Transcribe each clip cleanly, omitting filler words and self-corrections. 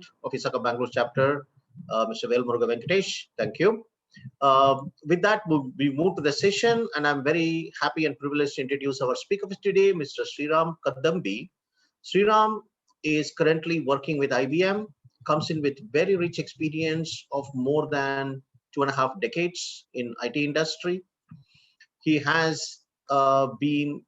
President of ISACA Bangalore chapter, Mr. Velmuruga Venkatesh. Thank you. With that, we move to the session, and I'm very happy and privileged to introduce our speaker for today, Mr. Sriram Kadambi. Sriram is currently working with IBM, comes in with very rich experience of more than 2.5 decades in IT industry. He has been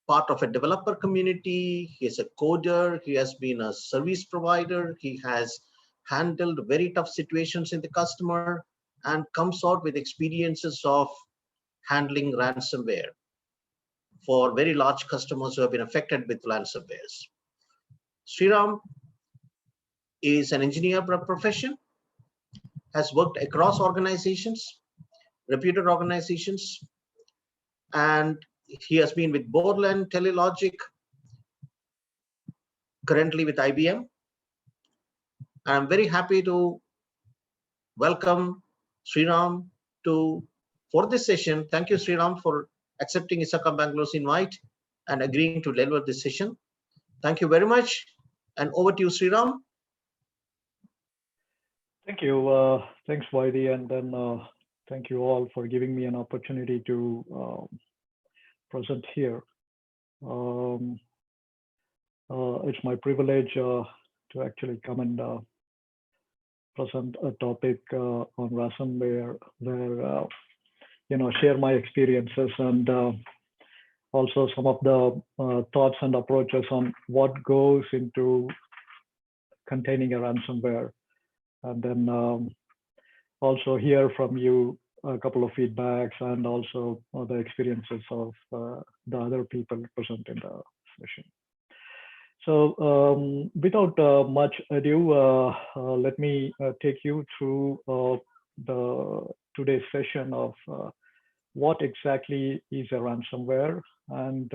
part of a developer community. He is a coder. He has been a service provider. He has handled very tough situations in the customer and comes out with experiences of handling ransomware for very large customers who have been affected with ransomwares. Sriram is an engineer by profession, has worked across organizations, reputed organizations, and he has been with Borland, Telelogic, currently with IBM. I'm very happy to welcome Sriram for this session. Thank you, Sriram, for accepting ISACA Bangalore's invite and agreeing to deliver this session. Thank you very much. And over to you, Sriram. Thank you. Thanks, Vaidi. And then thank you all for giving me an opportunity to present here. It's my privilege to actually come and present a topic on ransomware, where share my experiences and also some of the thoughts and approaches on what goes into containing a ransomware, and then also hear from you a couple of feedbacks and also the experiences of the other people present in the session. So without much ado, let me take you through today's session of what exactly is a ransomware and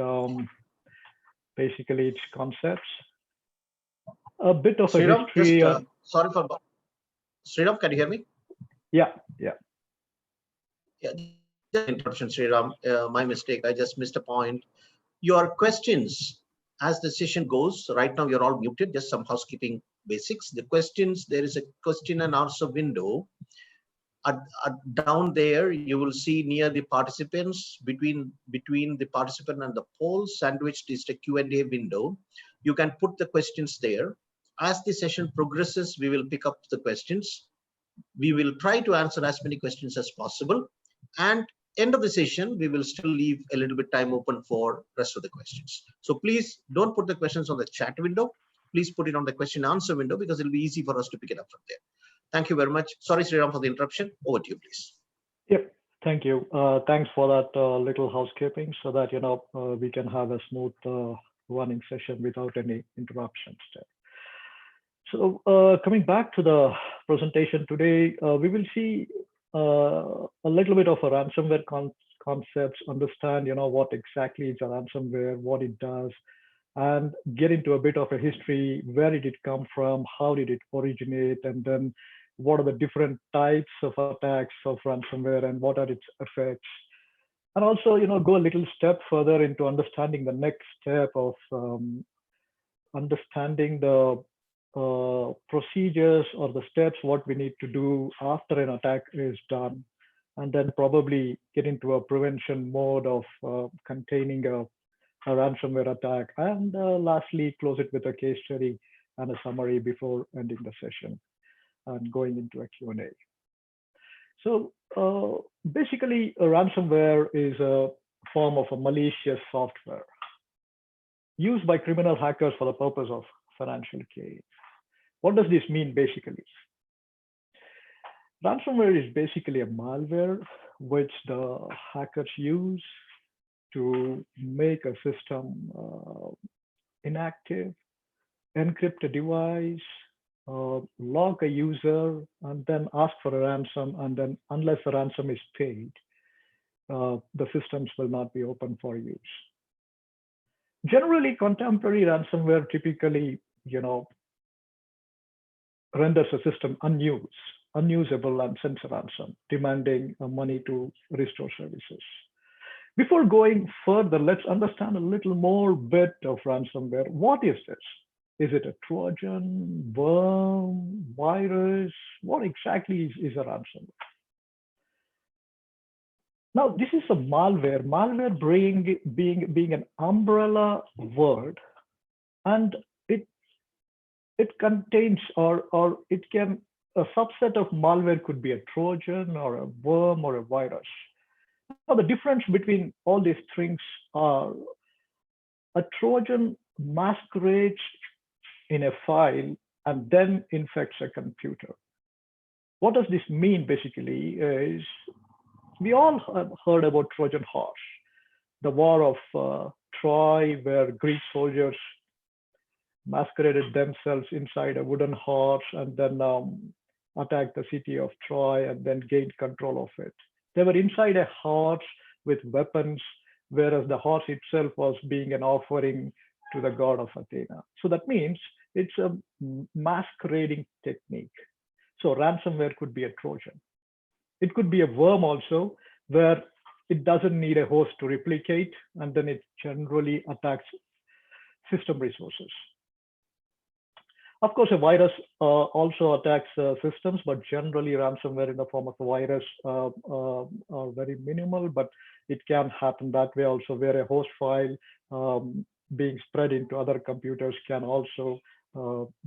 basically its concepts. A bit of Sriram, a history. Sorry for Sriram, can you hear me? Yeah. Interruption, Sriram. My mistake. I just missed a point. Your questions, as the session goes, right now you're all muted. Just some housekeeping basics. The questions, there is a question and answer window. Down there, you will see near the participants, between the participant and the poll, sandwiched is the Q&A window. You can put the questions there. As the session progresses, we will pick up the questions. We will try to answer as many questions as possible. And end of the session, we will still leave a little bit time open for rest of the questions. So please don't put the questions on the chat window. Please put it on the question answer window, because it'll be easy for us to pick it up from there. Thank you very much. Sorry, Sriram, for the interruption. Over to you, please. Yep. Thank you. Thanks for that little housekeeping, so that we can have a smooth running session without any interruptions there. So coming back to the presentation today, we will see a little bit of a ransomware concepts, understand what exactly is a ransomware, what it does, and get into a bit of a history. Where did it come from? How did it originate? And then what are the different types of attacks of ransomware, and what are its effects? And also, go a little step further into understanding the next step of understanding the procedures or the steps, what we need to do after an attack is done, and then probably get into a prevention mode of containing a ransomware attack, and lastly close it with a case study and a summary before ending the session and going into a Q&A. So basically, a ransomware is a form of a malicious software used by criminal hackers for the purpose of financial gain. What does this mean basically? Ransomware is basically a malware which the hackers use to make a system inactive, encrypt a device, log a user, and then ask for a ransom. And then unless the ransom is paid, the systems will not be open for use. Generally, contemporary ransomware typically, renders a system unusable and sends a ransom, demanding money to restore services. Before going further, let's understand a little more bit of ransomware. What is this? Is it a Trojan, worm, virus? What exactly is a ransomware? Now, this is a malware. Malware being an umbrella word, and it contains or it can a subset of malware could be a Trojan or a worm or a virus. Now, the difference between all these things are a Trojan masquerades in a file and then infects a computer. What does this mean basically is we all have heard about Trojan horse, the war of Troy, where Greek soldiers masqueraded themselves inside a wooden horse and then attacked the city of Troy and then gained control of it. They were inside a horse with weapons, whereas the horse itself was being an offering to the god of Athena. So that means it's a masquerading technique. So ransomware could be a Trojan. It could be a worm also, where it doesn't need a host to replicate, and then it generally attacks system resources. Of course, a virus also attacks systems, but generally ransomware in the form of a virus are very minimal, but it can happen that way also, where a host file being spread into other computers can also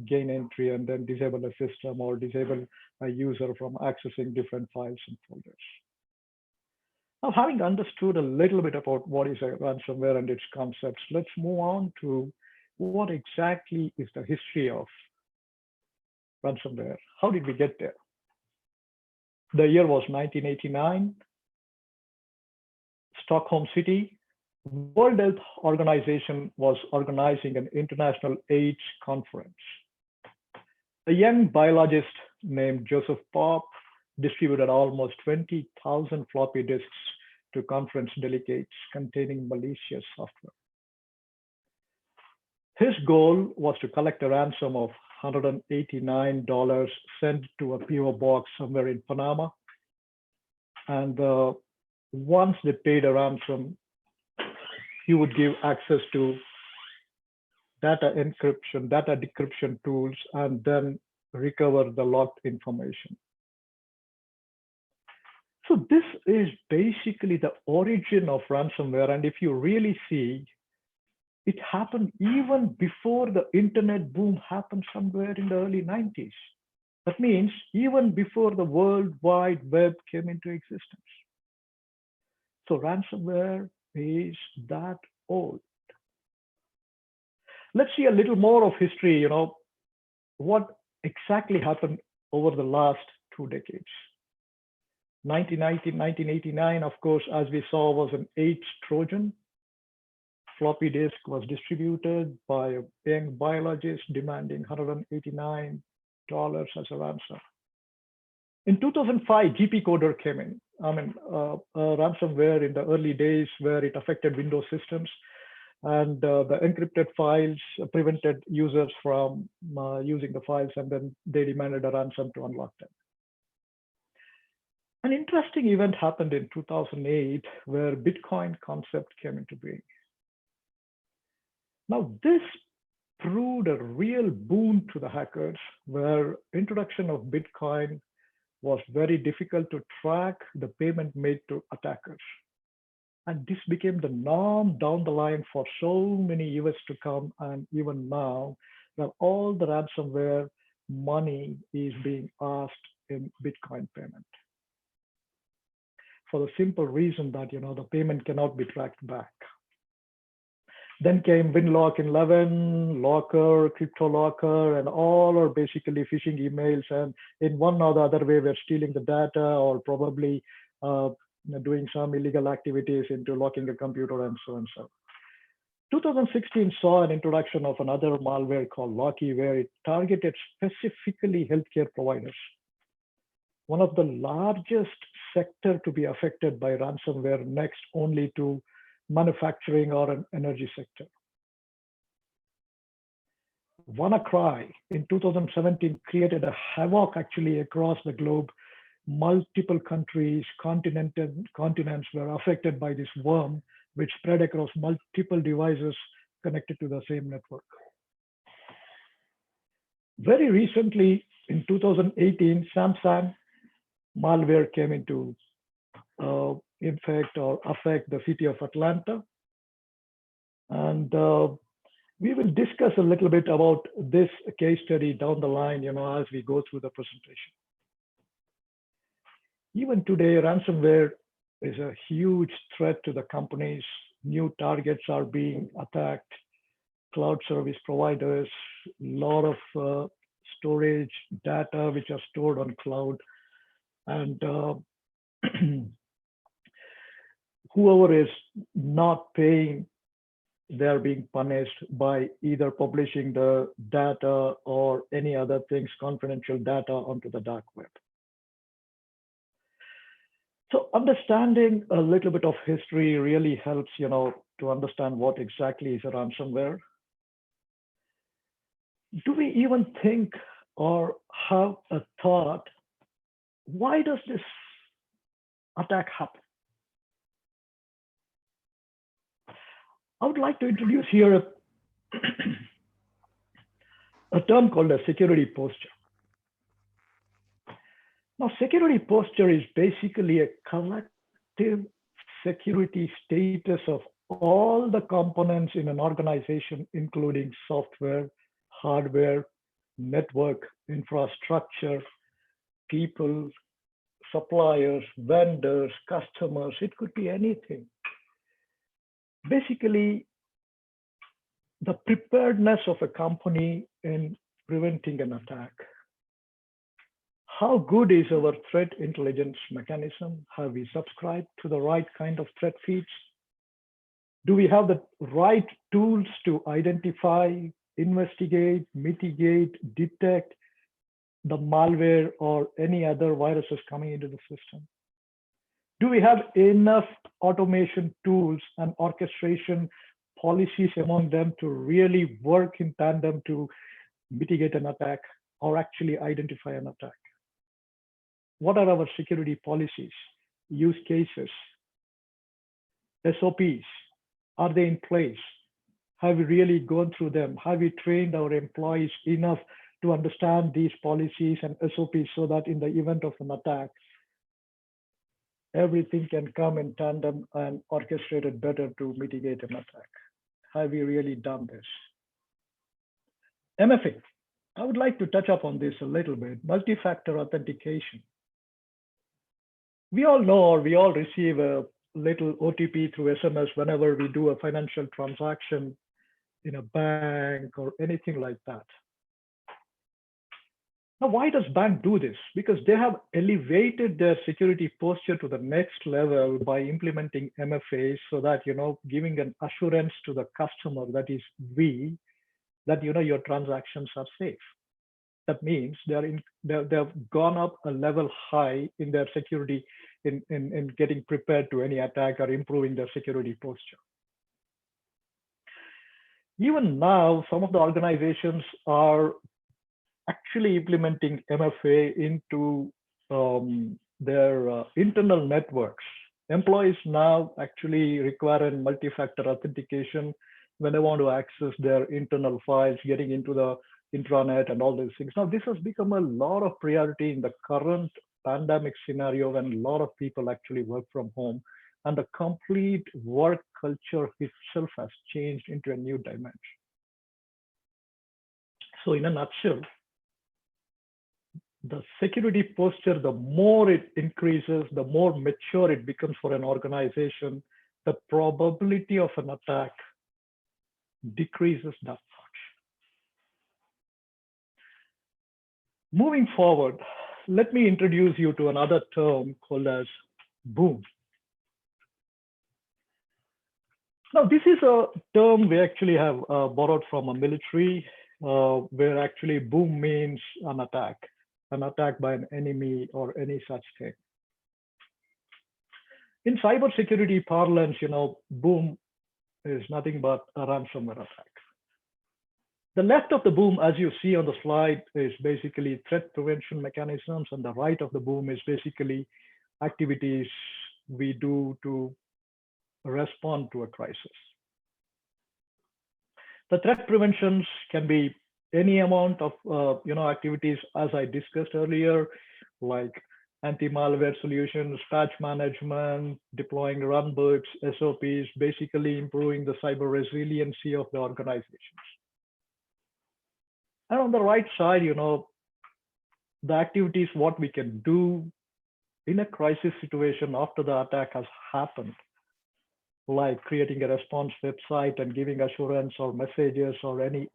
gain entry and then disable a system or disable a user from accessing different files and folders. Now, having understood a little bit about what is a ransomware and its concepts, let's move on to what exactly is the history of ransomware. How did we get there? The year was 1989, Stockholm City. World Health Organization was organizing an international AIDS conference. A young biologist named Joseph Pop distributed almost 20,000 floppy disks to conference delegates containing malicious software. His goal was to collect a ransom of $189 sent to a PO box somewhere in Panama. And once they paid a ransom, he would give access to data encryption, data decryption tools, and then recover the locked information. So this is basically the origin of ransomware. And if you really see, it happened even before the internet boom happened somewhere in the early 90s. That means even before the World Wide Web came into existence. So ransomware is that old. Let's see a little more of history, what exactly happened over the last 2 decades. 1989, of course, as we saw, was an AIDS Trojan. Floppy disk was distributed by a young biologist demanding $189 as a ransom. In 2005, GP Coder came in. Ransomware in the early days where it affected Windows systems, and the encrypted files prevented users from using the files, and then they demanded a ransom to unlock them. An interesting event happened in 2008 where Bitcoin concept came into being. Now, this proved a real boon to the hackers, where introduction of Bitcoin was very difficult to track the payment made to attackers. And this became the norm down the line for so many years to come, and even now, where all the ransomware money is being asked in Bitcoin payment. For the simple reason that the payment cannot be tracked back. Then came Winlock in 11, Locker, Crypto Locker, and all are basically phishing emails, and in one or the other way, we're stealing the data or probably doing some illegal activities into locking a computer and so and so. 2016 saw an introduction of another malware called Locky, where it targeted specifically healthcare providers. One of the largest sector to be affected by ransomware, next only to manufacturing or an energy sector. WannaCry in 2017 created a havoc actually across the globe. Multiple countries, continents were affected by this worm, which spread across multiple devices connected to the same network. Very recently, in 2018, Samsung malware came into infect or affect the city of Atlanta. And we will discuss a little bit about this case study down the line, as we go through the presentation. Even today, ransomware is a huge threat to the companies. New targets are being attacked, cloud service providers, a lot of storage data which are stored on cloud. And whoever is not paying, they're being punished by either publishing the data or any other things, confidential data onto the dark web. So understanding a little bit of history really helps, to understand what exactly is a ransomware. Do we even think or have a thought, why does this attack happen? I would like to introduce here a term called a security posture. Now, security posture is basically a collective security status of all the components in an organization, including software, hardware, network, infrastructure, people, suppliers, vendors, customers. It could be anything. Basically, the preparedness of a company in preventing an attack. How good is our threat intelligence mechanism? Have we subscribed to the right kind of threat feeds? Do we have the right tools to identify, investigate, mitigate, detect the malware or any other viruses coming into the system? Do we have enough automation tools and orchestration policies among them to really work in tandem to mitigate an attack or actually identify an attack? What are our security policies, use cases, SOPs? Are they in place? Have we really gone through them? Have we trained our employees enough to understand these policies and SOPs so that in the event of an attack, everything can come in tandem and orchestrated better to mitigate an attack? Have we really done this? MFA, I would like to touch upon this a little bit, multi-factor authentication. We all know, or we all receive a little OTP through SMS whenever we do a financial transaction in a bank or anything like that. Now, why does bank do this? Because they have elevated their security posture to the next level by implementing MFAs so that, giving an assurance to the customer, that is we, that, your transactions are safe. That means they've gone up a level high in their security, in getting prepared to any attack or improving their security posture. Even now, some of the organizations are actually implementing MFA into their internal networks. Employees now actually require a multi-factor authentication when they want to access their internal files, getting into the intranet and all these things. Now, this has become a lot of priority in the current pandemic scenario when a lot of people actually work from home, and the complete work culture itself has changed into a new dimension. So in a nutshell, the security posture, the more it increases, the more mature it becomes for an organization, the probability of an attack decreases that much. Moving forward, let me introduce you to another term called as boom. Now, this is a term we actually have borrowed from a military, where actually boom means an attack by an enemy or any such thing. In cybersecurity parlance, boom is nothing but a ransomware attack. The left of the boom, as you see on the slide, is basically threat prevention mechanisms, and the right of the boom is basically activities we do to respond to a crisis. The threat preventions can be any amount of activities, as I discussed earlier, like anti-malware solutions, patch management, deploying runbooks, SOPs, basically improving the cyber resiliency of the organizations. And on the right side, the activities, what we can do in a crisis situation after the attack has happened, like creating a response website and giving assurance or messages or any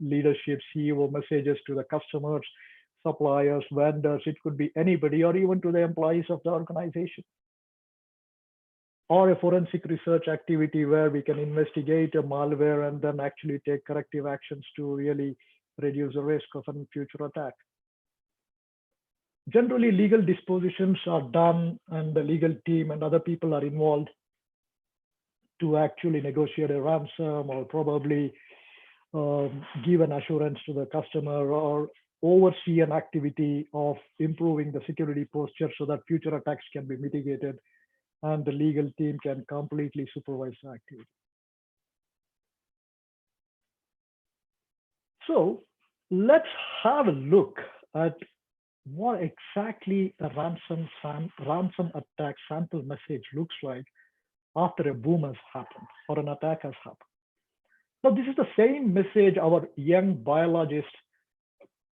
leadership CEO messages to the customers, suppliers, vendors. It could be anybody, or even to the employees of the organization. Or a forensic research activity where we can investigate a malware and then actually take corrective actions to really reduce the risk of a future attack. Generally, legal dispositions are done and the legal team and other people are involved to actually negotiate a ransom, or probably give an assurance to the customer, or oversee an activity of improving the security posture so that future attacks can be mitigated and the legal team can completely supervise the activity. So let's have a look at what exactly a ransom attack sample message looks like after a boom has happened or an attack has happened. Now, this is the same message our young biologist,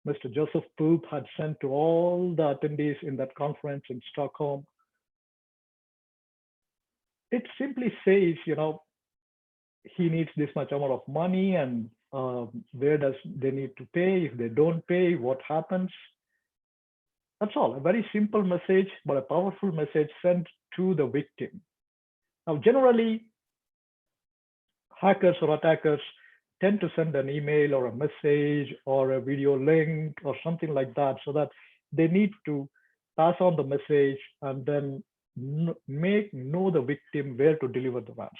Mr. Joseph Poop, had sent to all the attendees in that conference in Stockholm. It simply says, he needs this much amount of money, and where does they need to pay? If they don't pay, what happens? That's all. A very simple message, but a powerful message sent to the victim. Now, generally, hackers or attackers tend to send an email or a message or a video link or something like that, so that they need to pass on the message and then know the victim where to deliver the ransom.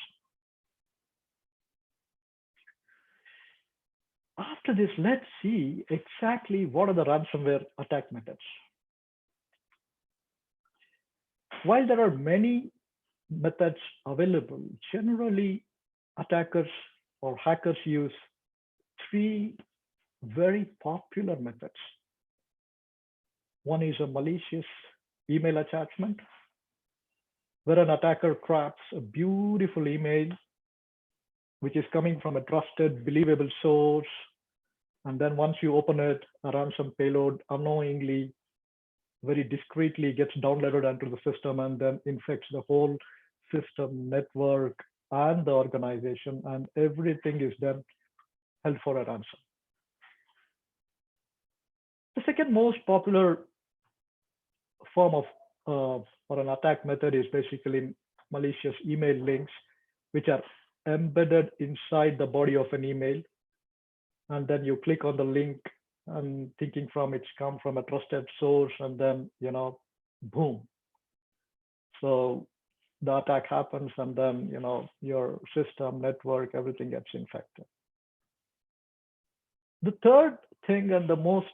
After this, let's see exactly what are the ransomware attack methods. While there are many methods available, generally attackers or hackers use three very popular methods. One is a malicious email attachment, where an attacker crafts a beautiful email which is coming from a trusted, believable source. And then once you open it, a ransom payload unknowingly, very discreetly gets downloaded onto the system and then infects the whole system, network, and the organization, and everything is then held for a ransom. The second most popular form of or an attack method is basically malicious email links, which are embedded inside the body of an email. And then you click on the link and thinking from it's come from a trusted source, and then, boom. So the attack happens, and then, your system, network, everything gets infected. The third thing, and the most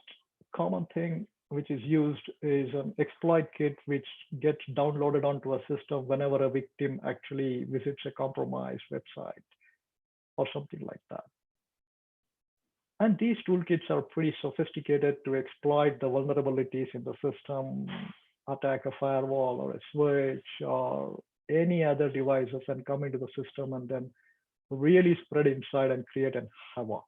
common thing which is used, is an exploit kit, which gets downloaded onto a system whenever a victim actually visits a compromised website or something like that. And these toolkits are pretty sophisticated to exploit the vulnerabilities in the system, attack a firewall or a switch or any other devices, and come into the system and then really spread inside and create a havoc.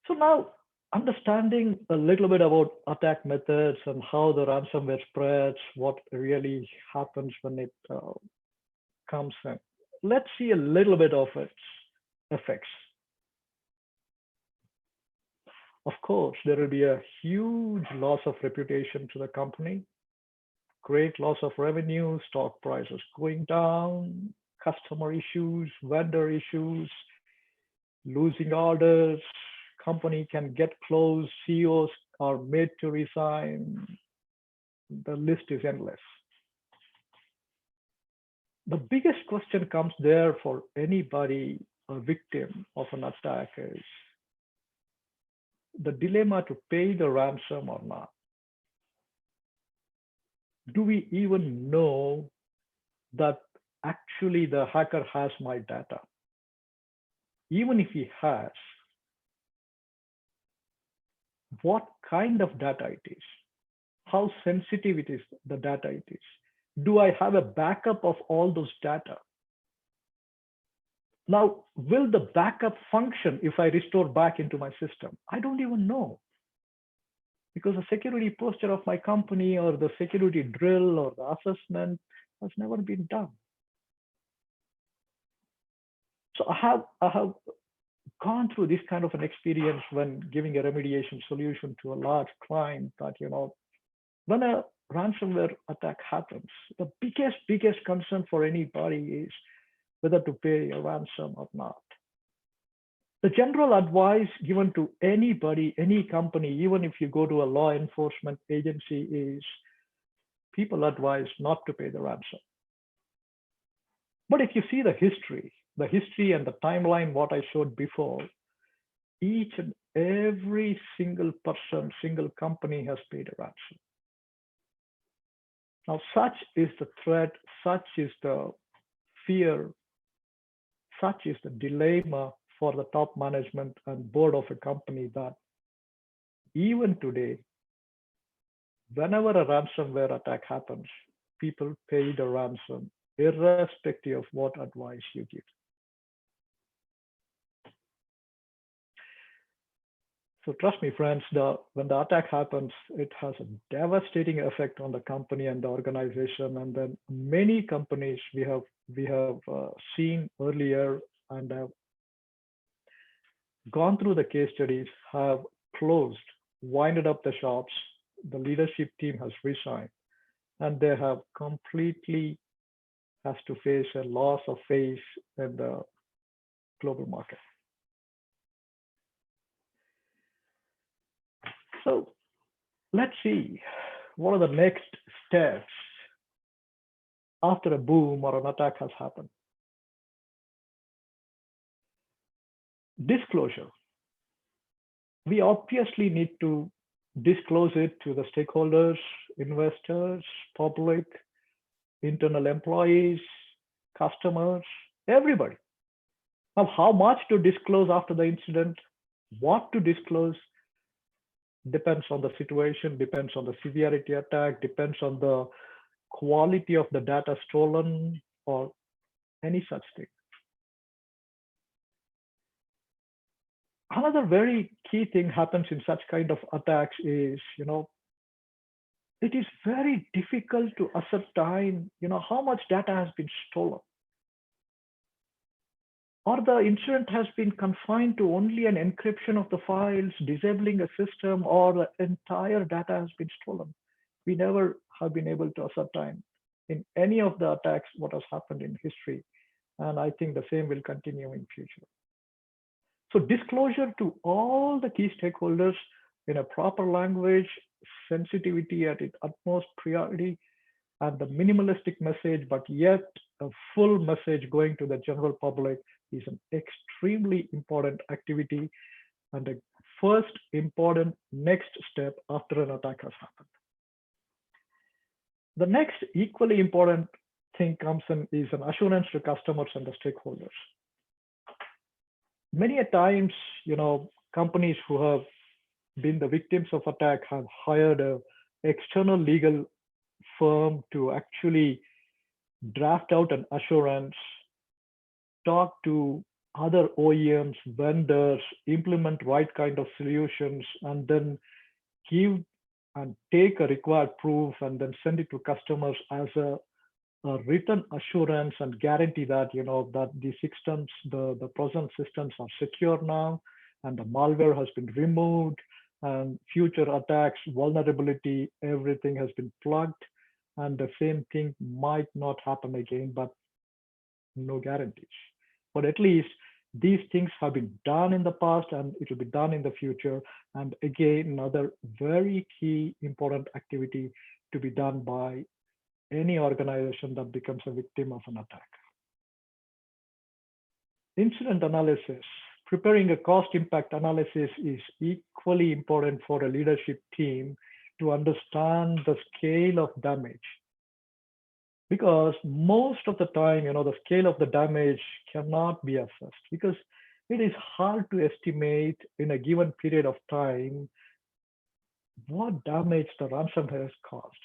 So now, understanding a little bit about attack methods and how the ransomware spreads, what really happens when it comes in, let's see a little bit of its effects. Of course, there will be a huge loss of reputation to the company, great loss of revenue, stock prices going down, customer issues, vendor issues, losing orders, company can get closed, CEOs are made to resign. The list is endless. The biggest question comes there for anybody, a victim of an attack, is the dilemma to pay the ransom or not. Do we even know that actually the hacker has my data. Even if he has, what kind of data it is, how sensitive it is, the data it is. Do I have a backup of all those data? Now, will the backup function if I restore back into my system? I don't even know, because the security posture of my company or the security drill or the assessment has never been done. So I have gone through this kind of an experience when giving a remediation solution to a large client that, when a ransomware attack happens, the biggest concern for anybody is whether to pay a ransom or not. The general advice given to anybody, any company, even if you go to a law enforcement agency, is people advise not to pay the ransom. But if you see the history and the timeline, what I showed before, each and every single person, single company has paid a ransom. Now, such is the threat, such is the fear, such is the dilemma for the top management and board of a company that even today, whenever a ransomware attack happens, people pay the ransom irrespective of what advice you give. So trust me, friends, when the attack happens, it has a devastating effect on the company and the organization. And then many companies we have seen earlier and have gone through the case studies have closed, winded up the shops. The leadership team has resigned, and they have completely has to face a loss of face in the global market. So let's see, what are the next steps after a boom or an attack has happened? Disclosure. We obviously need to disclose it to the stakeholders, investors, public, internal employees, customers, everybody. Now, how much to disclose after the incident, what to disclose, depends on the situation, depends on the severity attack, depends on the quality of the data stolen or any such thing. Another very key thing happens in such kind of attacks is, it is very difficult to ascertain, how much data has been stolen. Or the incident has been confined to only an encryption of the files, disabling a system, or the entire data has been stolen. We never have been able to ascertain in any of the attacks what has happened in history. And I think the same will continue in future. So disclosure to all the key stakeholders in a proper language, sensitivity at its utmost priority, and the minimalistic message, but yet a full message going to the general public is an extremely important activity and a first important next step after an attack has happened. The next equally important thing comes in is an assurance to customers and the stakeholders. Many a times, companies who have been the victims of attack have hired an external legal firm to actually draft out an assurance, talk to other OEMs, vendors, implement right kind of solutions, and then give and take a required proof and then send it to customers as a written assurance and guarantee that, that the systems, the present systems are secure now, and the malware has been removed, and future attacks, vulnerability, everything has been plugged, and the same thing might not happen again, but no guarantees. But at least these things have been done in the past and it will be done in the future. And again, another very key important activity to be done by any organization that becomes a victim of an attack. Incident analysis. Preparing a cost impact analysis is equally important for a leadership team to understand the scale of damage. because most of the time, the scale of the damage cannot be assessed because it is hard to estimate in a given period of time what damage the ransomware has caused.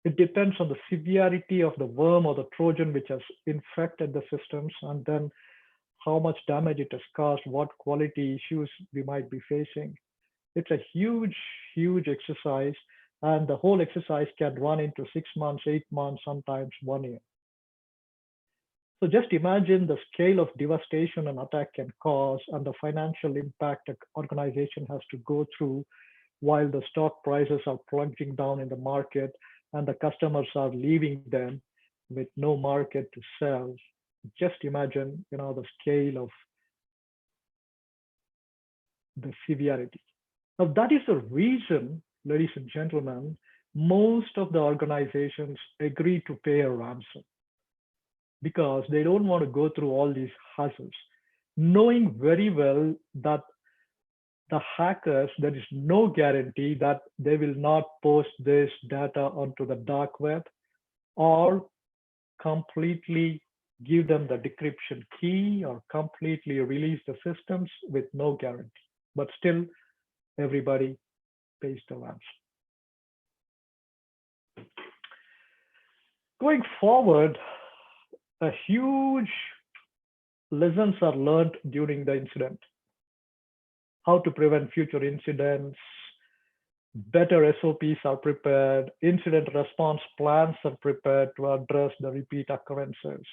It depends on the severity of the worm or the Trojan which has infected the systems, and then how much damage it has caused, what quality issues we might be facing. It's a huge, huge exercise, and the whole exercise can run into 6 months, 8 months, sometimes 1 year. So just imagine the scale of devastation an attack can cause and the financial impact an organization has to go through while the stock prices are plunging down in the market and the customers are leaving them with no market to sell. Just imagine, the scale of the severity. Now, that is the reason, ladies and gentlemen, most of the organizations agree to pay a ransom because they don't want to go through all these hassles, knowing very well that the hackers, there is no guarantee that they will not post this data onto the dark web or completely give them the decryption key or completely release the systems with no guarantee. But still, everybody pays the ransom. Going forward, a huge lessons are learned during the incident. How to prevent future incidents, better SOPs are prepared, incident response plans are prepared to address the repeat occurrences.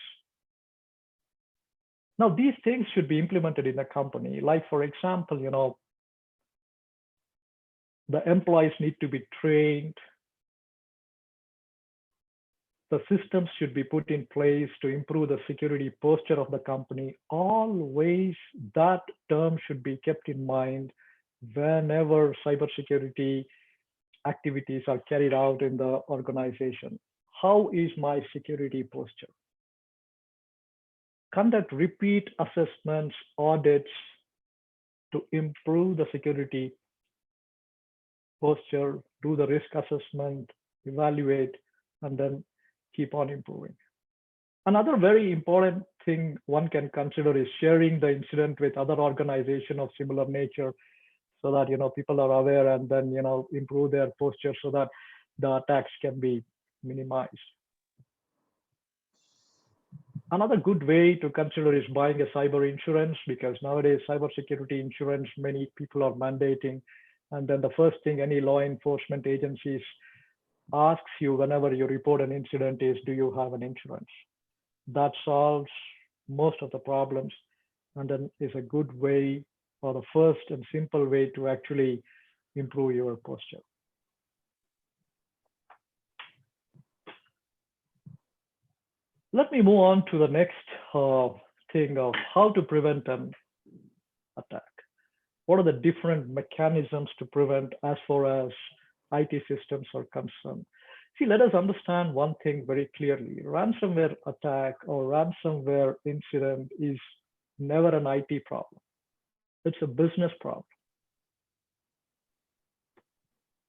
Now, these things should be implemented in a company. Like, for example, the employees need to be trained. The systems should be put in place to improve the security posture of the company. Always that term should be kept in mind whenever cybersecurity activities are carried out in the organization. How is my security posture? Conduct repeat assessments, audits to improve the security posture, do the risk assessment, evaluate, and then keep on improving. Another very important thing one can consider is sharing the incident with other organizations of similar nature so that people are aware and then improve their posture so that the attacks can be minimized. Another good way to consider is buying a cyber insurance, because nowadays cybersecurity insurance many people are mandating, and then the first thing any law enforcement agencies asks you whenever you report an incident is, do you have an insurance? That solves most of the problems, and then is a good way, or the first and simple way to actually improve your posture. Let me move on to the next thing of how to prevent an attack. What are the different mechanisms to prevent as far as IT systems are concerned? See, let us understand one thing very clearly. Ransomware attack or ransomware incident is never an IT problem. It's a business problem.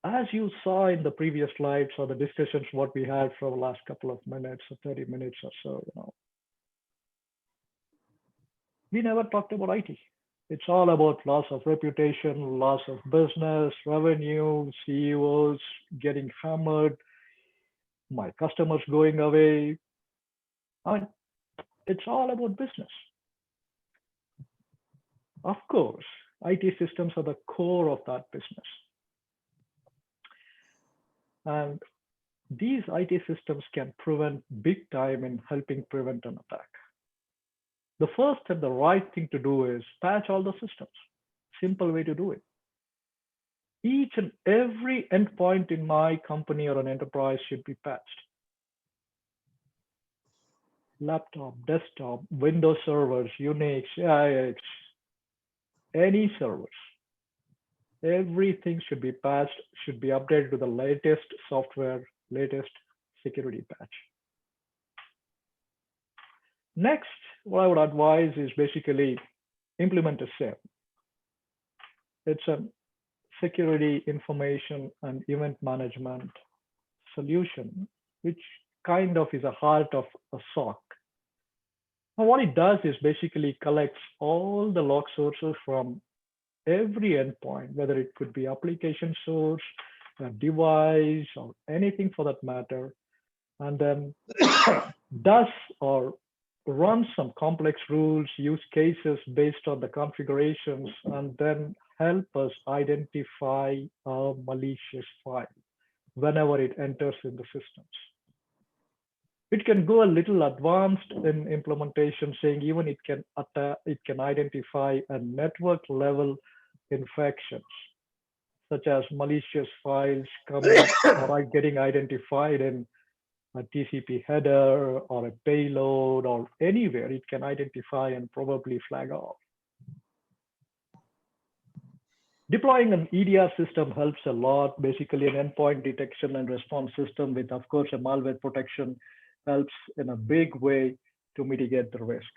As you saw in the previous slides or the discussions what we had for the last couple of minutes or 30 minutes or so, we never talked about IT. It's all about loss of reputation, loss of business, revenue, CEOs getting hammered, my customers going away. I mean, it's all about business. Of course, IT systems are the core of that business. And these IT systems can prevent big time in helping prevent an attack. The first and the right thing to do is patch all the systems. Simple way to do it. Each and every endpoint in my company or an enterprise should be patched. Laptop, desktop, Windows servers, Unix, AIX, any servers. Everything should be patched, should be updated to the latest software, latest security patch. Next, what I would advise is basically implement a SIEM. It's a security information and event management solution, which kind of is a heart of a SOC. Now, what it does is basically collects all the log sources from every endpoint, whether it could be application source, a device, or anything for that matter, and then does or runs some complex rules, use cases based on the configurations, and then help us identify a malicious file whenever it enters in the systems. It can go a little advanced in implementation, saying even it can identify a network level infections, such as malicious files coming or getting identified in a TCP header or a payload or anywhere it can identify and probably flag off. Deploying an EDR system helps a lot. Basically, an endpoint detection and response system with, of course, a malware protection helps in a big way to mitigate the risk.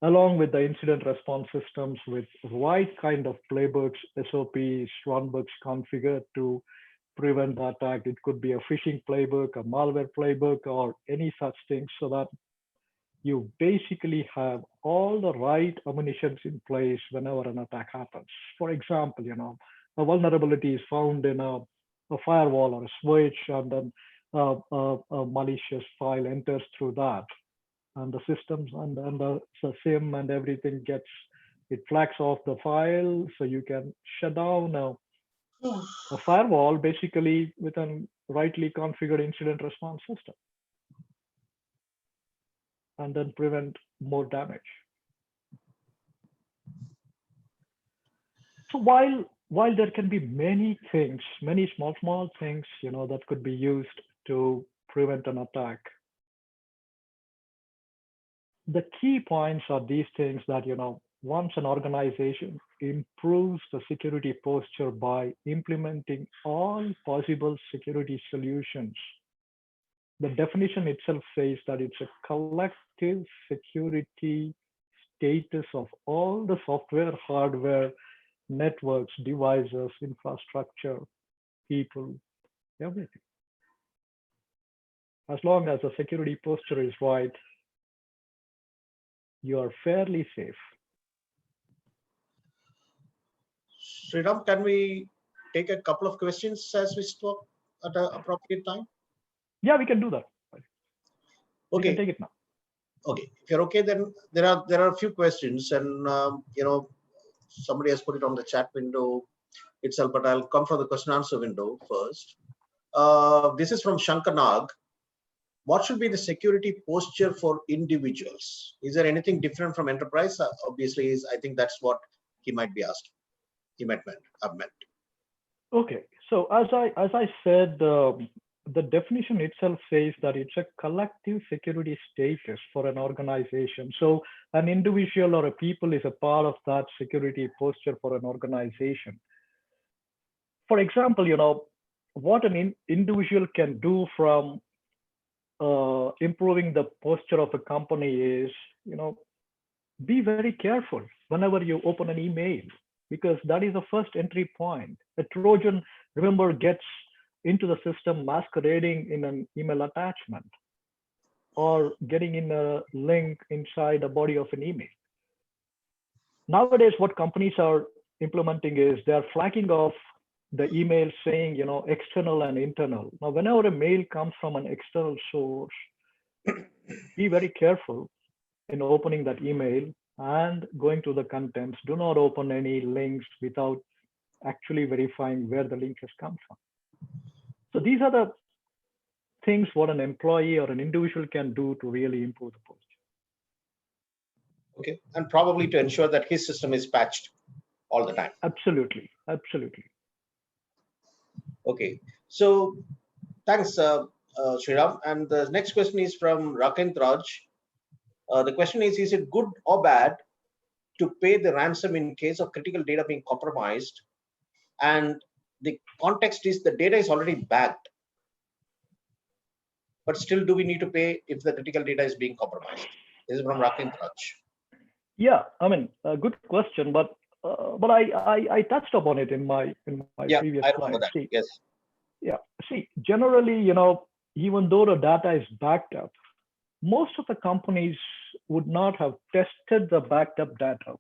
Along with the incident response systems with right kind of playbooks, SOPs, runbooks configured to prevent the attack. It could be a phishing playbook, a malware playbook, or any such thing, so that you basically have all the right ammunitions in place whenever an attack happens. For example, a vulnerability is found in a firewall or a switch, and then a malicious file enters through that, and the systems and the SIM and everything it flags off the file, so you can shut down a firewall basically with a rightly configured incident response system, and then prevent more damage. So while there can be many things, many small things, that could be used to prevent an attack, the key points are these things that, once an organization improves the security posture by implementing all possible security solutions, the definition itself says that it's a collective security status of all the software, hardware, networks, devices, infrastructure, people, everything. As long as the security posture is right, you are fairly safe. Sriram, can we take a couple of questions as we spoke at an appropriate time? Yeah, we can do that. Okay. We can take it now. Okay, if you're okay, then there are a few questions, and somebody has put it on the chat window itself, but I'll come from the question answer window first. This is from Shankar Nag. What should be the security posture for individuals? Is there anything different from enterprise? Obviously, I think that's what he might be asked. He might have meant. Okay, so as I said, the definition itself says that it's a collective security status for an organization. So an individual or a people is a part of that security posture for an organization. For example, what an individual can do from improving the posture of a company is, be very careful whenever you open an email, because that is the first entry point. A Trojan, remember, gets into the system masquerading in an email attachment or getting in a link inside the body of an email. Nowadays, what companies are implementing is they're flagging off the email saying, external and internal. Now, whenever a mail comes from an external source, be very careful in opening that email and going to the contents. Do not open any links without actually verifying where the link has come from. So these are the things what an employee or an individual can do to really improve the posture. Okay, and probably to ensure that his system is patched all the time. Absolutely, absolutely. Okay, so thanks, Sriram. And the next question is from Rakend Raj. The question is it good or bad to pay the ransom in case of critical data being compromised? And the context is the data is already backed, but still do we need to pay if the critical data is being compromised? This is from Rakend Raj. Yeah, I mean, a good question, but I touched upon it in my previous I slide. remember that. Yes. Yeah. See, generally, even though the data is backed up, most of the companies would not have tested the backed up data.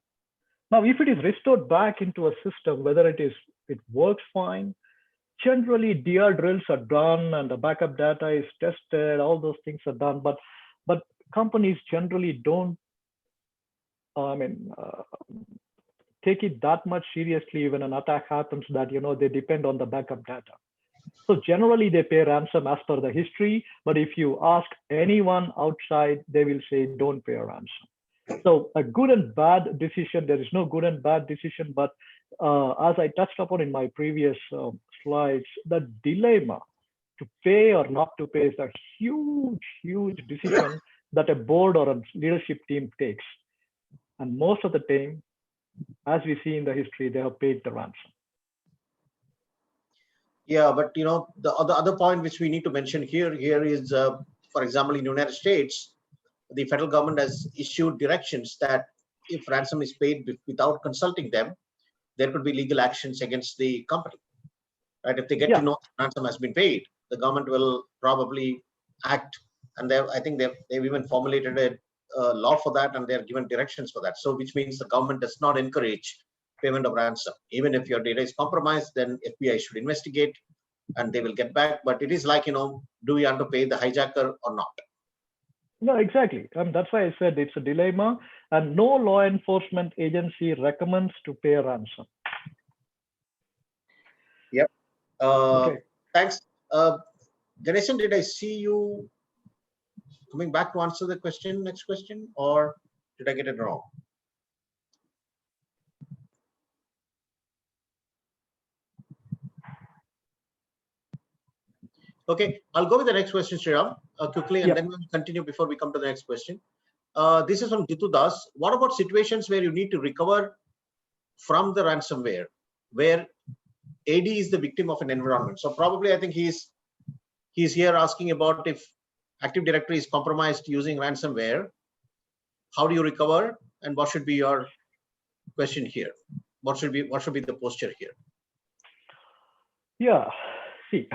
Now, if it is restored back into a system, whether it works fine, generally DR drills are done and the backup data is tested, all those things are done, but companies generally don't take it that much seriously when an attack happens that they depend on the backup data. So generally they pay ransom as per the history, but if you ask anyone outside, they will say don't pay a ransom. So a good and bad decision, there is no good and bad decision, but as I touched upon in my previous slides, the dilemma to pay or not to pay is a huge decision that a board or a leadership team takes. And most of the time, as we see in the history, they have paid the ransom. Yeah, but the other point which we need to mention here is, for example, in the United States, the federal government has issued directions that if ransom is paid without consulting them, there could be legal actions against the company. Right? If they get to know ransom has been paid, the government will probably act, and I think they've even formulated a law for that, and they're given directions for that. So, which means the government does not encourage payment of ransom. Even if your data is compromised, then FBI should investigate, and they will get back. But it is like, do we have to pay the hijacker or not? No, exactly. That's why I said it's a dilemma, and no law enforcement agency recommends to pay a ransom. Yep. Okay. Thanks. Ganesan, did I see you coming back to answer the next question, or did I get it wrong? Okay, I'll go with the next question, Sriram, quickly, and then we'll continue before we come to the next question. This is from Jitu Das. What about situations where you need to recover from the ransomware, where AD is the victim of an environment? So probably I think he's here asking about if Active Directory is compromised using ransomware, how do you recover, and what should be your question here? What should be the posture here? Yeah, see,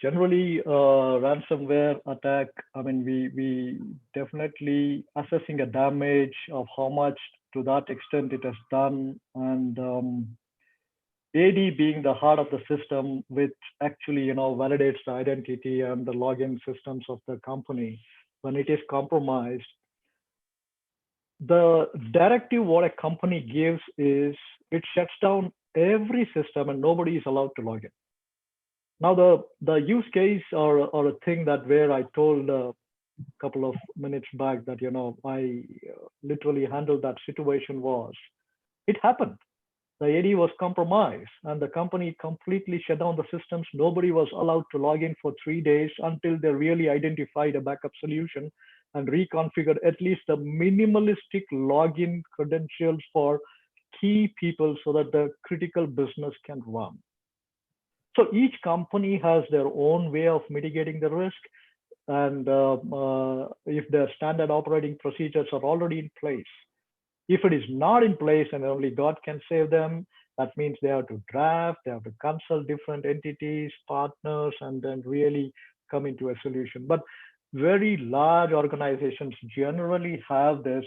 generally ransomware attack, we definitely assessing a damage of how much to that extent it has done, and AD being the heart of the system, which actually validates the identity and the login systems of the company. When it is compromised, the directive what a company gives is it shuts down every system and nobody is allowed to log in. Now the use case or a thing that where I told a couple of minutes back that I literally handled that situation was, it happened. The AD was compromised and the company completely shut down the systems. Nobody was allowed to log in for 3 days until they really identified a backup solution and reconfigured at least the minimalistic login credentials for key people so that the critical business can run. So each company has their own way of mitigating the risk. And if their standard operating procedures are already in place, if it is not in place and only God can save them, that means they have to draft, they have to consult different entities, partners, and then really come into a solution. But very large organizations generally have this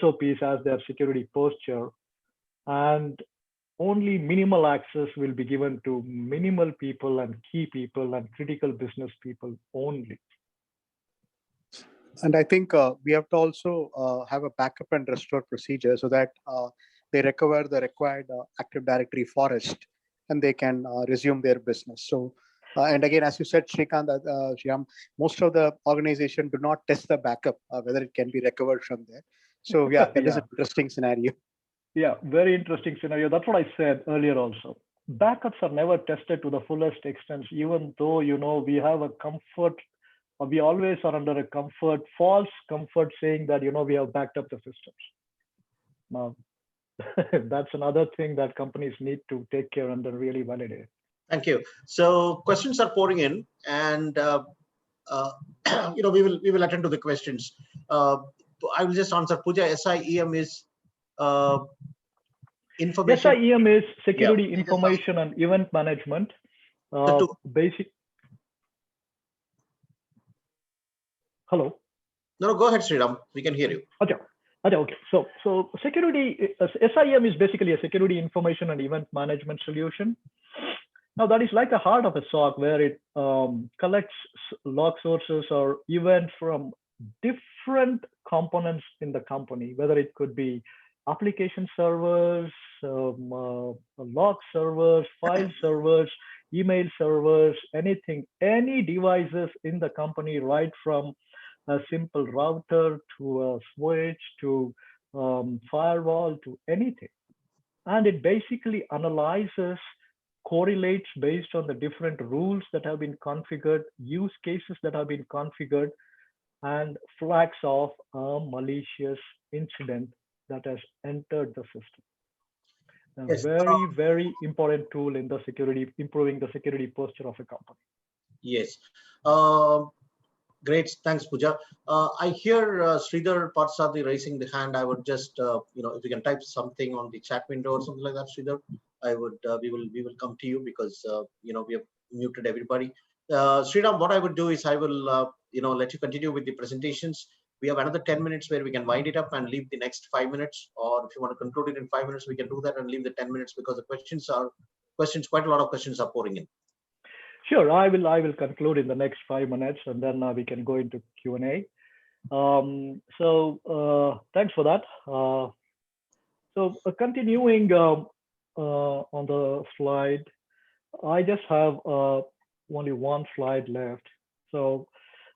SOPs as their security posture, and only minimal access will be given to minimal people and key people and critical business people only. And I think we have to also have a backup and restore procedure so that they recover the required Active Directory forest and they can resume their business. So, and again, as you said, Srikanth, Sriram, most of the organization do not test the backup, whether it can be recovered from there. So yeah, that is an interesting scenario. Yeah, very interesting scenario. That's what I said earlier also. Backups are never tested to the fullest extent, even though, we have a comfort. We always are under a false comfort saying that, we have backed up the systems. Now, that's another thing that companies need to take care and then really validate. Thank you. So questions are pouring in, and we will attend to the questions. I will just answer. Pooja, SIEM is information. SIEM is security information and event management. Basic. Hello. No, go ahead, Sriram. We can hear you. Okay. So security, SIM is basically a security information and event management solution. Now that is like the heart of a SOC, where it collects log sources or events from different components in the company, whether it could be application servers, log servers, file servers, email servers, anything, any devices in the company, right from a simple router to a switch to firewall to anything. And it basically analyzes, correlates based on the different rules that have been configured, use cases that have been configured, and flags off a malicious incident that has entered the system. A Yes. very important tool in the security, improving the security posture of a company. Yes. Great. Thanks, Pooja. I hear Sridhar Parsadi raising the hand. I would just, if you can type something on the chat window or something like that, Sridhar, we will come to you because, we have muted everybody. Sriram, what I would do is I will, let you continue with the presentations. We have another 10 minutes where we can wind it up and leave the next 5 minutes. Or if you want to conclude it in 5 minutes, we can do that and leave the 10 minutes because the questions, quite a lot of questions are pouring in. Sure, I will conclude in the next 5 minutes, and then we can go into Q&A. Thanks for that. Continuing on the slide, I just have only one slide left. So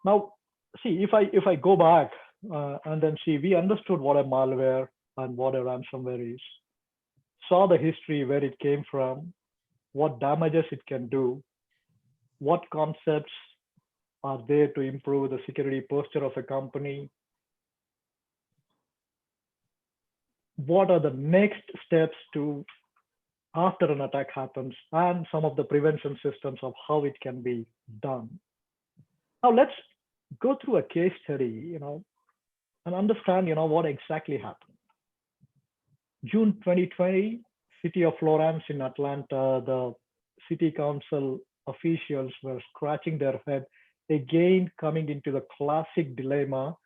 now, see, if I go back and then see, we understood what a malware and what a ransomware is, saw the history, where it came from, what damages it can do, what concepts are there to improve the security posture of a company, what are the next steps to after an attack happens, and some of the prevention systems of how it can be done. Now let's go through a case study, and understand, what exactly happened. June 2020, city of Florence in Atlanta, the city council officials were scratching their head again, coming into the classic dilemma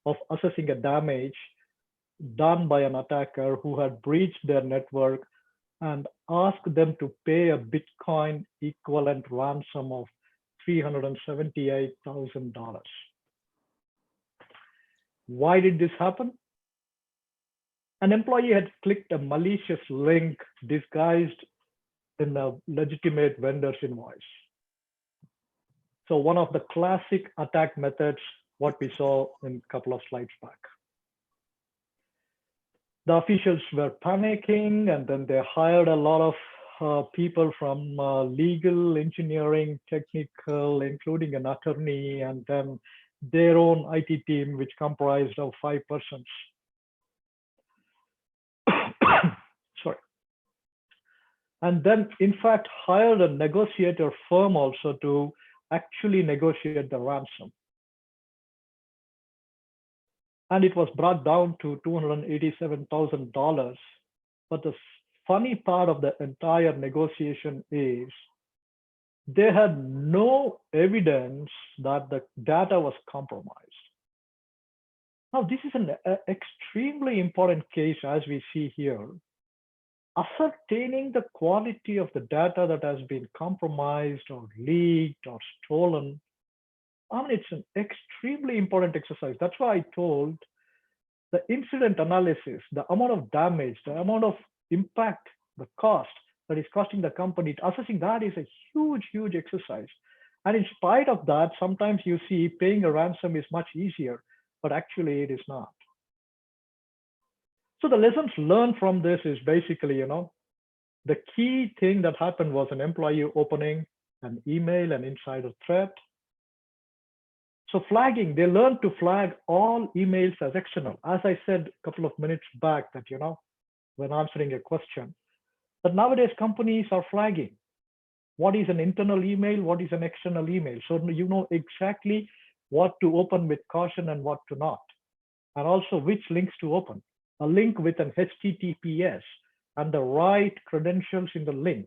of assessing a damage done by an attacker who had breached their network and asked them to pay a Bitcoin equivalent ransom of $378,000. Why did this happen? An employee had clicked a malicious link disguised in a legitimate vendor's invoice. So one of the classic attack methods, what we saw in a couple of slides back. The officials were panicking, and then they hired a lot of people from legal, engineering, technical, including an attorney, and then their own IT team, which comprised of 5 persons. Sorry. And then, in fact, hired a negotiator firm also to actually negotiate the ransom. And it was brought down to $287,000. But the funny part of the entire negotiation is they had no evidence that the data was compromised. Now, this is an extremely important case, as we see here. Ascertaining the quality of the data that has been compromised or leaked or stolen, it's an extremely important exercise. That's why I told the incident analysis, the amount of damage, the amount of impact, the cost that is costing the company, assessing that is a huge, huge exercise. And in spite of that, sometimes you see paying a ransom is much easier, but actually it is not. So the lessons learned from this is basically, the key thing that happened was an employee opening an email, an insider threat. So flagging, they learned to flag all emails as external. As I said a couple of minutes back that, when answering a question, that nowadays companies are flagging what is an internal email, what is an external email. So you know exactly what to open with caution and what to not. And also which links to open. A link with an HTTPS and the right credentials in the link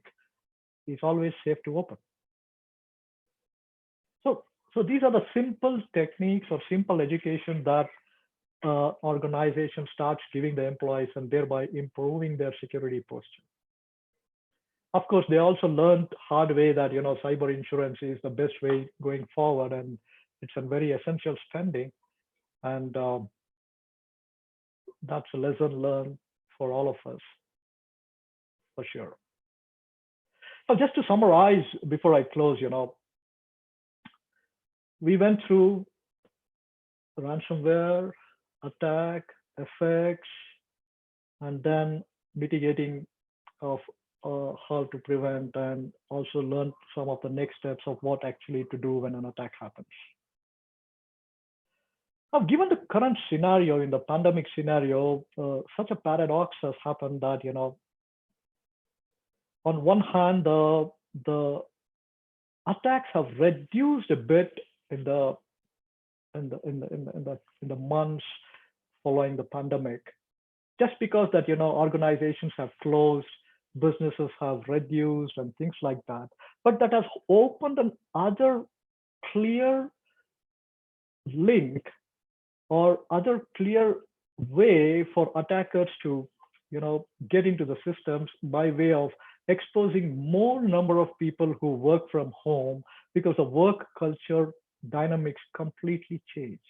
is always safe to open. So So these are the simple techniques or simple education that organization starts giving the employees and thereby improving their security posture. Of course, they also learned hard way that cyber insurance is the best way going forward, and it's a very essential spending, and that's a lesson learned for all of us, for sure. Now, just to summarize before I close, we went through ransomware, attack, effects, and then mitigating of how to prevent, and also learn some of the next steps of what actually to do when an attack happens. Now, given the current scenario, in the pandemic scenario, such a paradox has happened that, on one hand, the attacks have reduced a bit in the months following the pandemic, just because that organizations have closed, businesses have reduced, and things like that. But that has opened another clear link or other clear way for attackers to get into the systems by way of exposing more number of people who work from home, because the work culture dynamics completely changed.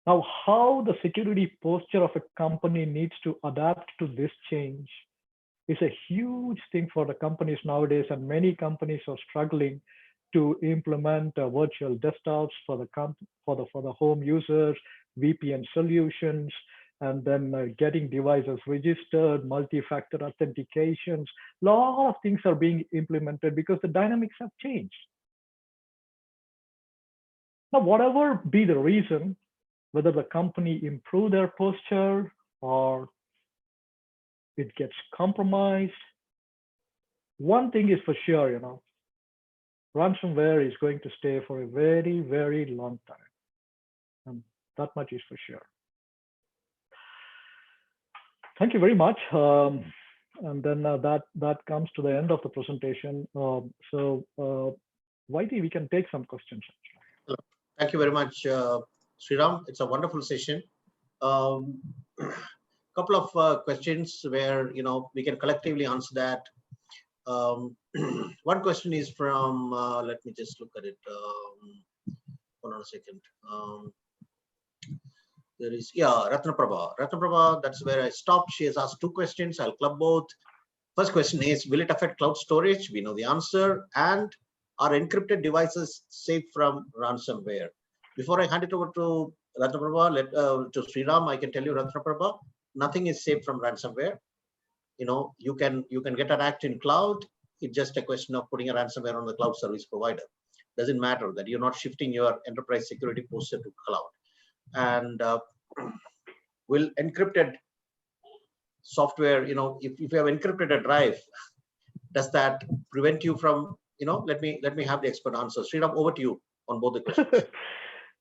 Now, how the security posture of a company needs to adapt to this change is a huge thing for the companies nowadays, and many companies are struggling to implement virtual desktops for the home users, VPN solutions, and then getting devices registered, multi-factor authentications. A lot of things are being implemented because the dynamics have changed. Now, whatever be the reason, whether the company improve their posture or it gets compromised, one thing is for sure, ransomware is going to stay for a very, very long time. And that much is for sure. Thank you very much. And then that comes to the end of the presentation. So Vaidi, we can take some questions. Thank you very much, Sriram. It's a wonderful session. Couple of questions where we can collectively answer that. One question is from, let me just look at it. Hold on a second. There is, Ratnaprabha, that's where I stopped. She has asked two questions. I'll club both. First question is, will it affect cloud storage? We know the answer. And are encrypted devices safe from ransomware? Before I hand it over to Ratnaprabha, to Sriram, I can tell you, Ratnaprabha, nothing is safe from ransomware. You can get attacked in cloud. It's just a question of putting a ransomware on the cloud service provider. Doesn't matter that you're not shifting your enterprise security posture to cloud. And will encrypted software, if you have encrypted a drive, does that prevent you from, let me have the expert answer. Sriram, over to you on both the questions.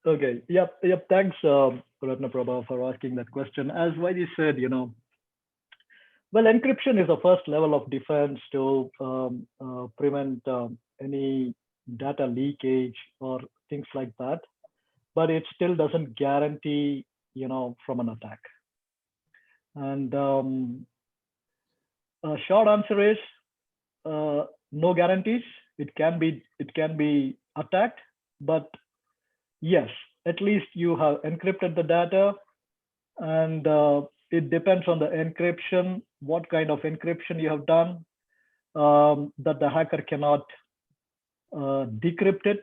Okay. Yep. Thanks, Ratnaprabha, for asking that question. As Vaidi said, well, encryption is the first level of defense to prevent any data leakage or things like that. But it still doesn't guarantee, from an attack. And short answer is no guarantees. It can be attacked, but yes, at least you have encrypted the data, and it depends on the encryption, what kind of encryption you have done, that the hacker cannot decrypt it.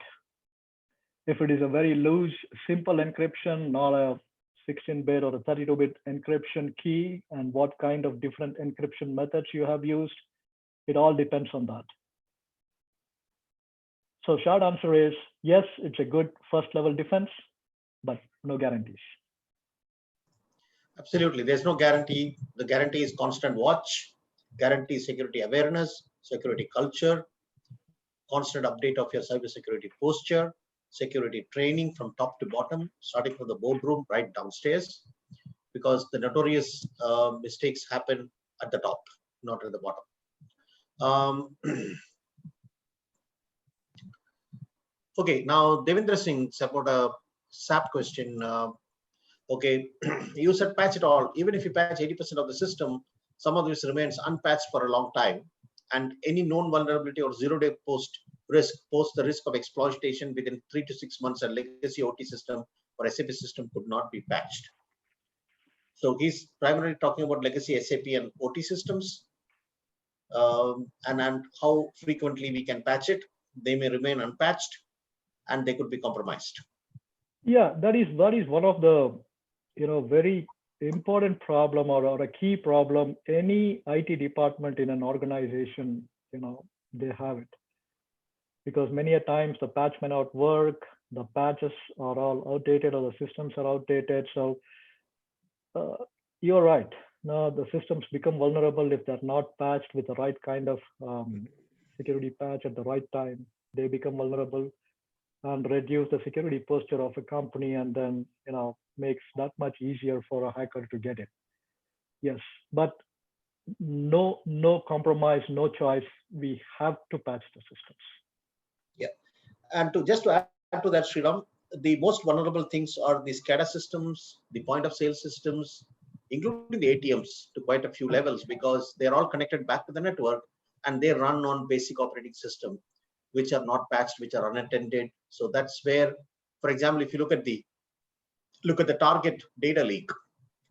If it is a very loose, simple encryption, not a 16-bit or a 32-bit encryption key, and what kind of different encryption methods you have used, it all depends on that. So short answer is yes, it's a good first level defense, but no guarantees. Absolutely, there's no guarantee. The guarantee is constant watch, guarantee security awareness, security culture, constant update of your cybersecurity posture, security training from top to bottom, starting from the boardroom right downstairs, because the notorious mistakes happen at the top, not at the bottom. Okay, now Devendra Singh, it's about a SAP question. Okay, you said patch it all. Even if you patch 80% of the system, some of this remains unpatched for a long time. And any known vulnerability or zero-day post the risk of exploitation within 3 to 6 months, and legacy OT system or SAP system could not be patched. So he's primarily talking about legacy SAP and OT systems, and how frequently we can patch it. They may remain unpatched, and they could be compromised. Yeah, that is one of the very important problem or a key problem. Any IT department in an organization, they have it, because many a times the patch may not work, the patches are all outdated or the systems are outdated. So you're right. Now the systems become vulnerable if they're not patched with the right kind of security patch at the right time. They become vulnerable and reduce the security posture of a company, and then makes that much easier for a hacker to get in. Yes, but no compromise, no choice. We have to patch the systems. Yeah, and just to add to that, Sriram, the most vulnerable things are the SCADA systems, the point of sale systems, including the ATMs to quite a few levels, because they're all connected back to the network and they run on basic operating system, which are not patched, which are unattended. So that's where, for example, if you look at the target data leak,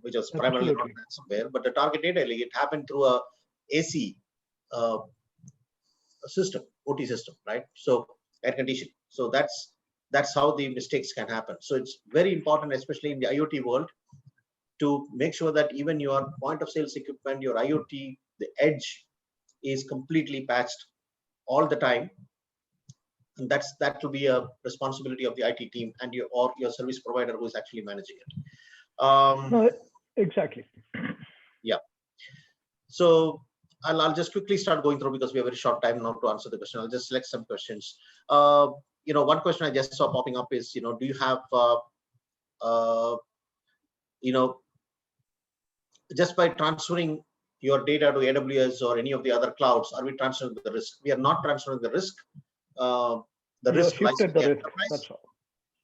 which was primarily not ransomware, but the target data leak, it happened through a AC system, OT system, right? So air conditioning. So that's how the mistakes can happen. So it's very important, especially in the IoT world, to make sure that even your point of sales equipment, your IoT, the edge is completely patched all the time. And that will be a responsibility of the IT team and your service provider who is actually managing it. No, exactly. Yeah. So I'll just quickly start going through, because we have a very short time now to answer the question. I'll just select some questions. One question I just saw popping up is, do you have, just by transferring your data to AWS or any of the other clouds, are we transferring the risk? We are not transferring the risk. The risk lies with the enterprise. That's all.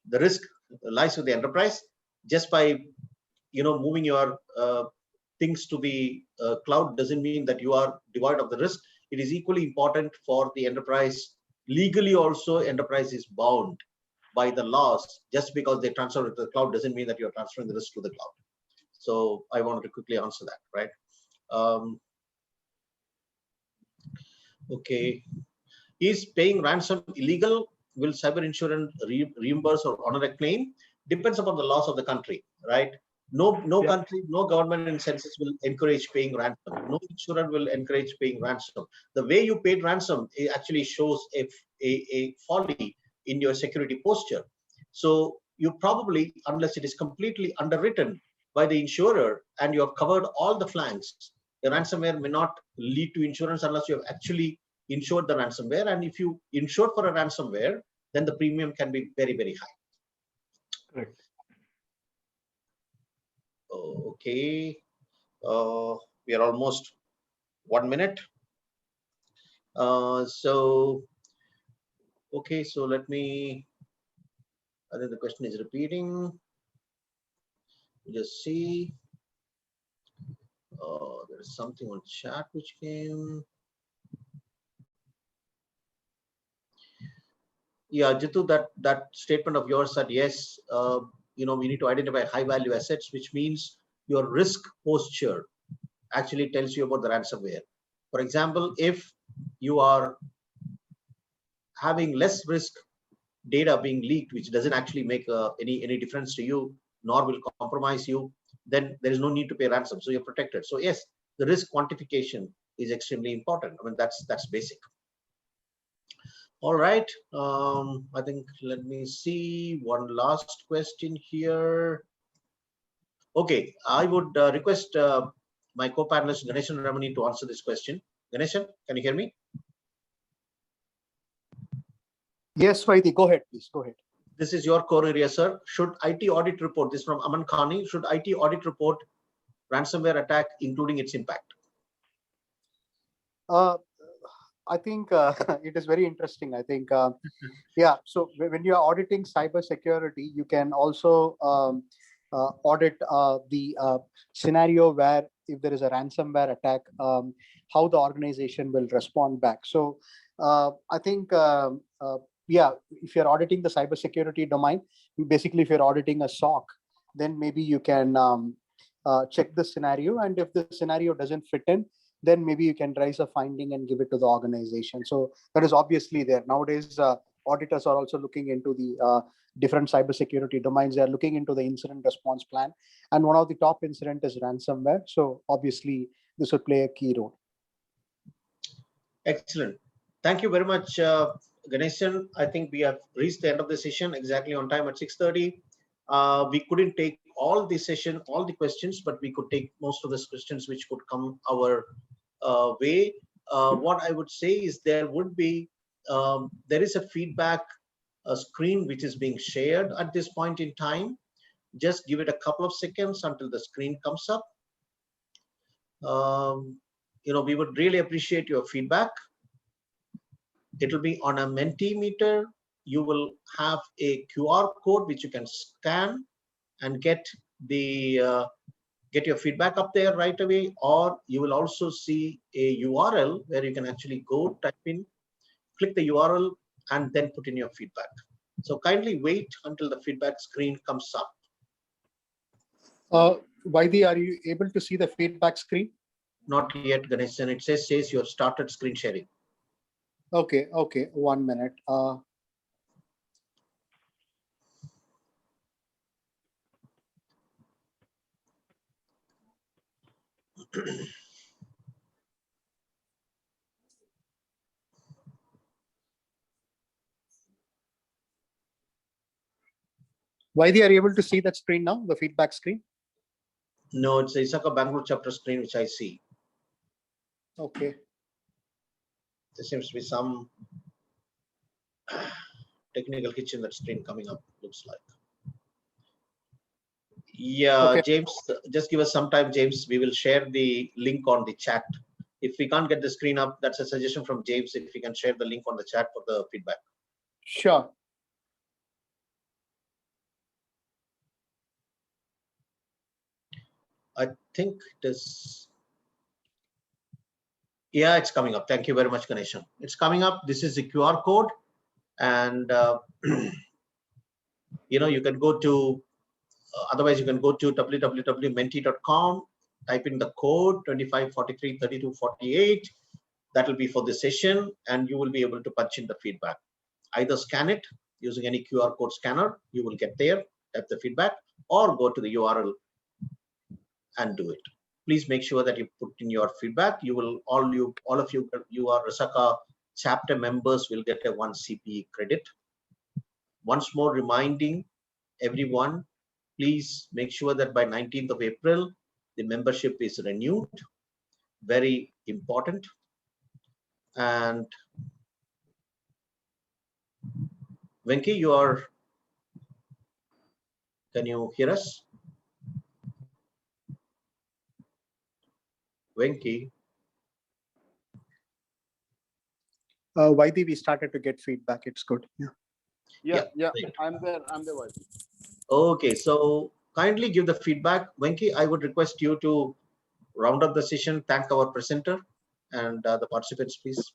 The risk lies with the enterprise. Just by moving your things to the cloud doesn't mean that you are devoid of the risk. It is equally important for the enterprise. Legally also, enterprise is bound by the laws. Just because they transfer it to the cloud doesn't mean that you're transferring the risk to the cloud. So I wanted to quickly answer that, right? Okay. Is paying ransom illegal? Will cyber insurance reimburse or honor a claim? Depends upon the laws of the country, right? No country, no government in census will encourage paying ransom. No insurer will encourage paying ransom. The way you paid ransom, it actually shows a folly in your security posture. So you probably, unless it is completely underwritten by the insurer and you have covered all the flanks, the ransomware may not lead to insurance unless you have actually insured the ransomware. And if you insure for a ransomware, then the premium can be very, very high. Correct. Okay. We are almost 1 minute. So, okay. So let me, I think the question is repeating. Just see. There is something on chat which came. Yeah, Jitu, that statement of yours that yes, we need to identify high value assets, which means your risk posture actually tells you about the ransomware. For example, if you are having less risk data being leaked, which doesn't actually make any difference to you, nor will compromise you, then there is no need to pay ransom. So you're protected. So yes, the risk quantification is extremely important. I mean, that's basic. All right. I think, let me see, one last question here. Okay, I would request my co-panelist Ganeshan Ramani to answer this question. Ganeshan, can you hear me? Yes, Vaidhi, go ahead, please. Go ahead. This is your core area, sir. Should IT audit report, this is from Aman Khani, should IT audit report ransomware attack, including its impact? I think it is very interesting. I think, yeah. So when you are auditing cybersecurity, you can also audit the scenario where if there is a ransomware attack, how the organization will respond back. So I think, yeah, if you're auditing the cybersecurity domain, basically if you're auditing a SOC, then maybe you can check the scenario, and if the scenario doesn't fit in, then maybe you can raise a finding and give it to the organization. So that is obviously there. Nowadays, auditors are also looking into the different cybersecurity domains. They are looking into the incident response plan. And one of the top incident is ransomware. So obviously, this will play a key role. Excellent. Thank you very much, Ganeshan. I think we have reached the end of the session exactly on time at 6:30. We couldn't take all the session, all the questions, but we could take most of the questions which could come our way. What I would say is there is a feedback screen which is being shared at this point in time. Just give it a couple of seconds until the screen comes up. We would really appreciate your feedback. It will be on a Mentimeter. You will have a QR code which you can scan and get your feedback up there right away, or you will also see a URL where you can actually go type in, click the URL, and then put in your feedback. So kindly wait until the feedback screen comes up. Vaidi, are you able to see the feedback screen? Not yet, Ganeshan. It says you have started screen sharing. Okay, 1 minute. Vaidi, are you able to see that screen now, the feedback screen? No, it's the ISACA Bangalore chapter screen which I see. Okay. There seems to be some technical hitch in that screen coming up, looks like. Yeah, okay. James, just give us some time, James. We will share the link on the chat. If we can't get the screen up, that's a suggestion from James. If we can share the link on the chat for the feedback. Sure. I think it is. Yeah, it's coming up. Thank you very much, Ganeshan. It's coming up. This is the QR code. And, you can go to, otherwise you can go to www.menti.com, type in the code 25433248. That will be for the session, and you will be able to punch in the feedback. Either scan it using any QR code scanner, you will get there, type the feedback, or go to the URL and do it. Please make sure that you put in your feedback. You will all of you are ISACA chapter members will get a 1 CPE credit. Once more reminding everyone, please make sure that by 19th of April, the membership is renewed. Very important. And Venki, can you hear us? Venki. Vaidi, we started to get feedback. It's good. Yeah. I'm there, Vaidi. Okay, so kindly give the feedback. Venki, I would request you to round up the session, thank our presenter and the participants, please.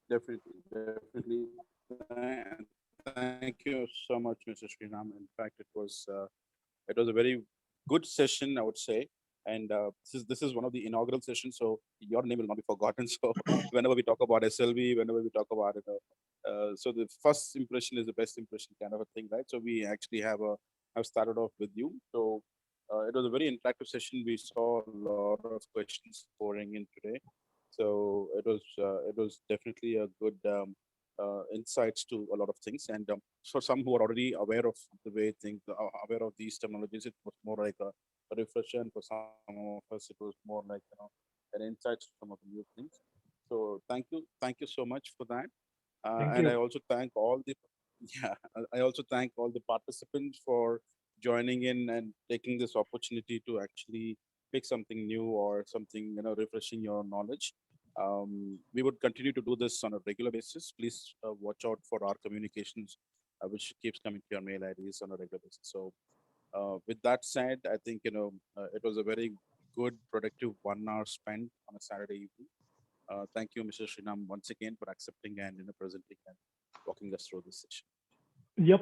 Definitely. Thank you so much, Mr. Sriram. In fact, it was a very good session, I would say. And this is one of the inaugural sessions, so your name will not be forgotten. So whenever we talk about SLB, whenever we talk about it, so the first impression is the best impression kind of a thing, right? So we actually have started off with you. So it was a very interactive session. We saw a lot of questions pouring in today. So it was definitely a good insights to a lot of things. And for some who are already aware of the way things, aware of these terminologies, it was more like a refresher. And for some of us, it was more like an insights to some of the new things. So thank you so much for that. And I also thank all the participants for joining in and taking this opportunity to actually pick something new or something refreshing your knowledge. We would continue to do this on a regular basis. Please watch out for our communications, which keeps coming to your mail IDs on a regular basis. So with that said, I think, it was a very good, productive 1 hour spent on a Saturday evening. Thank you, Mr. Sriram, once again for accepting and presenting and walking us through this session. Yep.